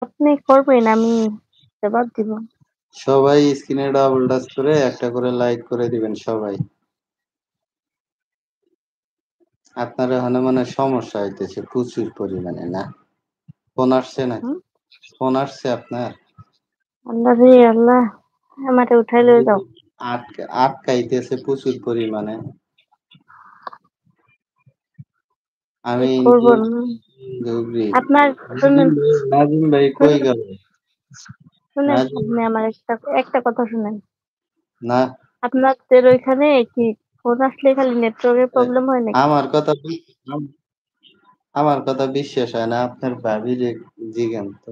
আপনি করবেন, আমি জবাব দিব। সবাই স্ক্রিনে ডাবল টাচ করে একটা করে লাইক করে দিবেন সবাই। আপনার ওখানে মনে হয় সমস্যা হইতেছে প্রচুর পরিমাণে, না? ফোন আসছে নাকি? হুম? ফোন আসছে আপনার? আল্লাহ রে আল্লাহ, আমারে উঠাই লয়ে যাও। আটকাইতেছে প্রচুর পরিমাণে। কি আমি করব? ধুবড়ি। আপনার শুনেন, নাজিম ভাই কই শুনেন, গেল? শুনেন, নাজিম আপনি আমার একটা একটা কথা শুনেন। না, আপনাদের ওইখানে কি ফোন আসলে খালি নেটওয়ার্কের প্রবলেম হয় নাকি? আমার কথা আমার কথা বিশ্বাস হয় না, আপনার ভাবির জিজ্ঞান তো।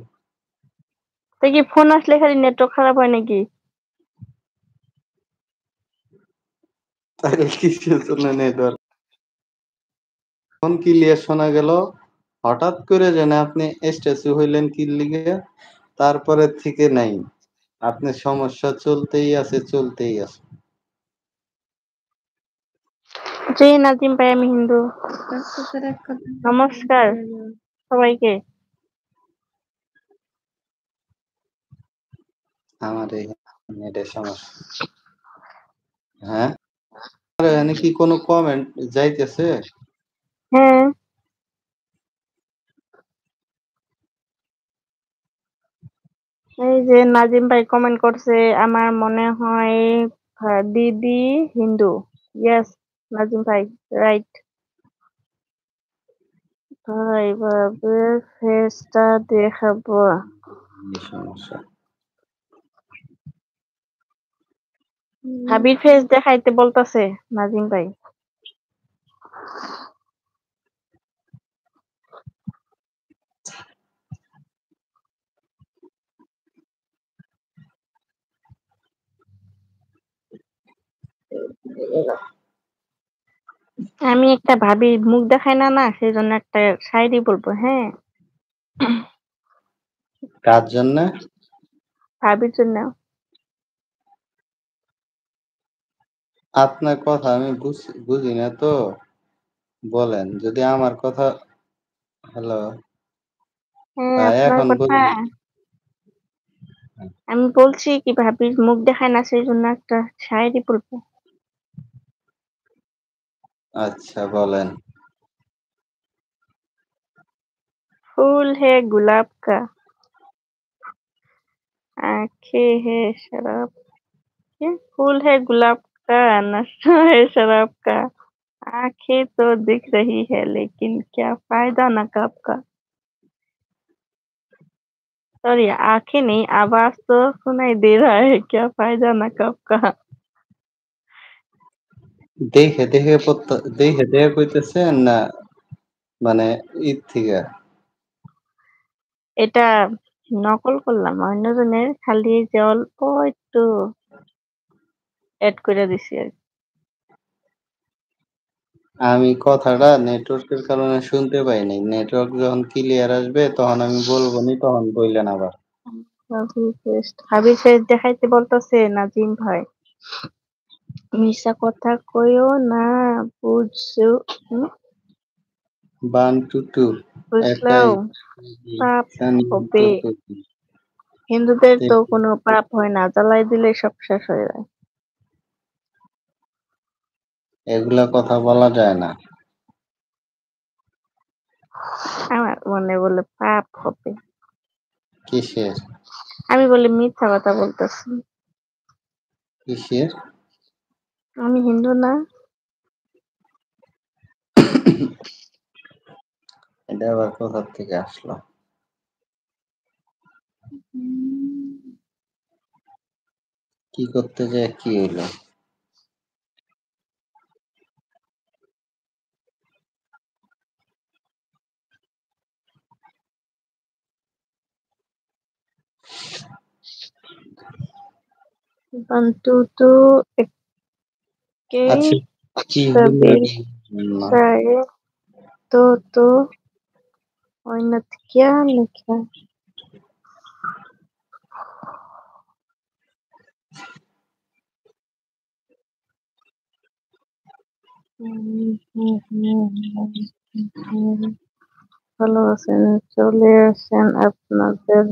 তো কি ফোন আসলে খালি নেটওয়ার্ক খারাপ হয় নাকি? তাহলে কিসের জন্য নেটওয়ার্ক? ফোন ক্লিয়ার শোনা গেল, হঠাৎ করে যেন আপনি স্ট্যাচু হইলেন কি লিগে, তারপরে থেকে নাই। আপনার সমস্যা চলতেই আছে, চলতেই আছে। জি নাজিম ভাই, আমি হিন্দু। নমস্কার সবাইকে। আমার এই নেটের সমস্যা। হ্যাঁ, আর এখানে কি কোনো কমেন্ট যাইতেছে? হ্যাঁ, এই যে নাজিম ভাই কমেন্ট করছে, আমার মনে হয় দিদি হিন্দু। ইয়েস নাজিম ভাই, রাইট। ভাই ভাবের ফেসটা দেখাবো? এই সমস্যা। ভাবির ফেস দেখাইতে বলতাছে নাজিম ভাই। আমি একটা ভাবির মুখ দেখাই না, না সেই জন্য একটা শায়রি বলবো, হ্যাঁ? কার জন্য? ভাবির জন্য। আপনার কথা আমি বুঝি না তো, বলেন। যদি আমার কথা, হ্যালো, হ্যাঁ, হ্যাঁ আপনার এখন কথা বলুন। আমি বলছি কি, ভাবির মুখ দেখায় না সেই জন্য একটা শায়রি বলবো। আচ্ছা বলেন। फूल है गुलाब का, आंखें है शराब के। फूल है गुलाब का, नशा है शराब का। आंखें तो दिख रही है लेकिन क्या फायदा नकाब का। सॉरी, आंखें नहीं, आवाज तो सुनाई दे रहा है, क्या फायदा नकाब का। দেখে দেখে কইতেছেন না, মানে ঈদ থেকে? এটা নকল করলাম অন্যজনের, খালি যে অল্প একটু এড করে দিছি আর কি। আমি কথাটা নেটওয়ার্কের কারণে শুনতে পাই নাই। নেটওয়ার্ক যখন ক্লিয়ার আসবে তখন আমি বলবো নি, তখন বললেন আবার। ভাবির ফেস দেখাইতে বলতেছে নাজিম ভাই। মিশা কথা কইও না, বুঝছো? ওয়ান টু টু বুঝলাও, একাই পাপ হবে। তো হিন্দুদের তো কোনো পাপ হয় না, জ্বালাই দিলে সব শেষ হয়ে যায়। এগুলা কথা বলা যায় না। আমার মনে বলে পাপ হবে। কিসের? আমি বলি মিথ্যা কথা বলতেছি। কিসের? আমি হিন্দু না। এটা আবার কোথা থেকে আসলো? কি করতে যায় কি হইলো? बंटू तो के আচ্ছা, কি হইলো कबीर না? सारे तो औरत क्या लिखा। ভালো আছেন? চলে আসেন আপনাদের